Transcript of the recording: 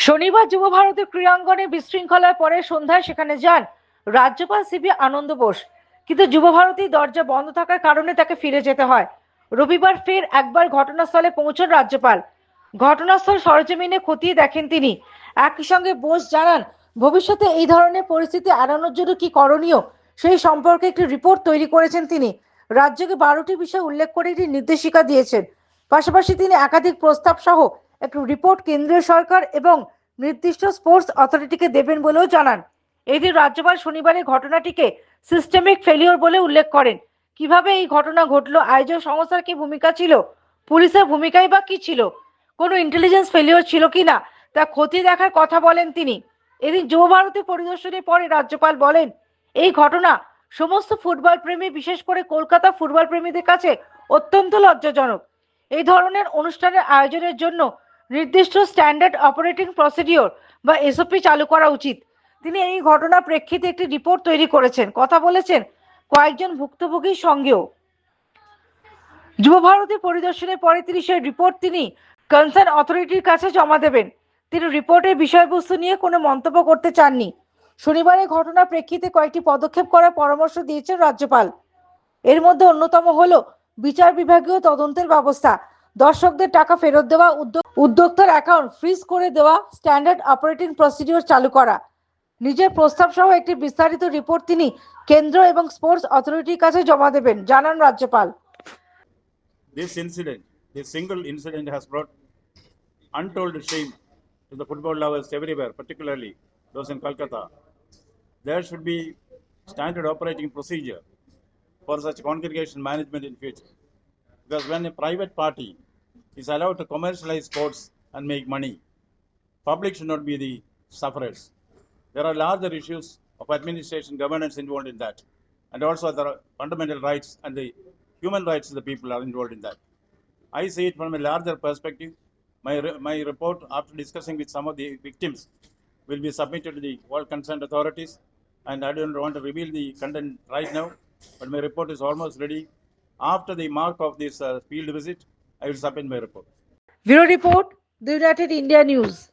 শনিবার যুব ভারতী ক্রীড়াঙ্গনে বিশৃঙ্খলার পরে সন্ধ্যায় সেখানে যান রাজ্যপাল সিবি আনন্দ বোস, কিন্তু যুব ভারতী দরজা বন্ধ থাকার কারণে তাকে ফিরে যেতে হয়। রবিবার ফের একবার ঘটনাস্থলে পৌঁছন রাজ্যপাল। ঘটনাস্থল সরেজমিনে খতিয়ে দেখেন তিনি। একই সঙ্গে বোস জানান, ভবিষ্যতে এই ধরনের পরিস্থিতি এড়ানোর জন্য কি করণীয় সেই সম্পর্কে একটি রিপোর্ট তৈরি করেছেন তিনি। রাজ্যকে 12টি বিষয় উল্লেখ করে একটি নির্দেশিকা দিয়েছেন। পাশাপাশি তিনি একাধিক প্রস্তাব সহ একটি রিপোর্ট কেন্দ্রীয় সরকার এবং নির্দিষ্ট স্পোর্টস অথরিটিকে দেবেন বলেও জানান। এদিন রাজ্যপাল শনিবারের ঘটনাটিকে সিস্টেমিক ফেলিওর বলে উল্লেখ করেন। কিভাবে এই ঘটনা ঘটলো, আয়োজক সংস্থার কি ভূমিকা ছিল, পুলিশের ভূমিকাই বা কি ছিল, কোনো ইন্টেলিজেন্স ফেলিওর ছিল কিনা তা খতিয়ে দেখার কথা বলেন তিনি। এদিন যুব ভারতী পরিদর্শনের পরে রাজ্যপাল বলেন, এই ঘটনা সমস্ত ফুটবল প্রেমী, বিশেষ করে কলকাতা ফুটবল প্রেমীদের কাছে অত্যন্ত লজ্জাজনক। এই ধরনের অনুষ্ঠানের আয়োজনের জন্য নির্দিষ্ট স্ট্যান্ডার্ড অপারেটিং প্রসিডিওর বা এসওপি চালু করা উচিত। তিনি এই ঘটনার প্রেক্ষিতে একটি রিপোর্ট তৈরি করেছেন, কথা বলেছেন কয়েকজন ভুক্তভোগীর সঙ্গেও। যুব ভারতী পরিদর্শনের পরে সেই রিপোর্ট তিনি কনসার্ন অথরিটির কাছে জমা দেবেন। তিনি রিপোর্টের বিষয়বস্তু নিয়ে কোনো মন্তব্য করতে চাননি। শনিবারের ঘটনার প্রেক্ষিতে কয়েকটি পদক্ষেপ করার পরামর্শ দিয়েছেন রাজ্যপাল। এর মধ্যে অন্যতম হলো বিচার বিভাগীয় তদন্তের ব্যবস্থা, দর্শকদের টাকা ফেরত দেওয়া, উদ্যোক্তার অ্যাকাউন্ট ফ্রিজ করে দেওয়া, স্ট্যান্ডার্ড অপারেটিং প্রসিডিওর চালু করা। নিজের প্রস্তাব সহ একটি বিস্তারিত রিপোর্ট তিনি কেন্দ্র এবং স্পোর্টস অথরিটির কাছে জমা দেবেন, জানান রাজ্যপাল। This incident, this single incident, has brought untold shame to the football lovers everywhere, particularly those in Kolkata. There should be standard operating procedure for such congregation management in future. Because when a private party is allowed to commercialize sports and make money, public should not be the sufferers. There are larger issues of administration governance involved in that. And also there are fundamental rights and the human rights of the people are involved in that. I see it from a larger perspective. My report, after discussing with some of the victims, will be submitted to the all concerned authorities. And I don't want to reveal the content right now, but my report is almost ready. After the mark of this field visit, I will submit my report. Bureau Report, The United India News.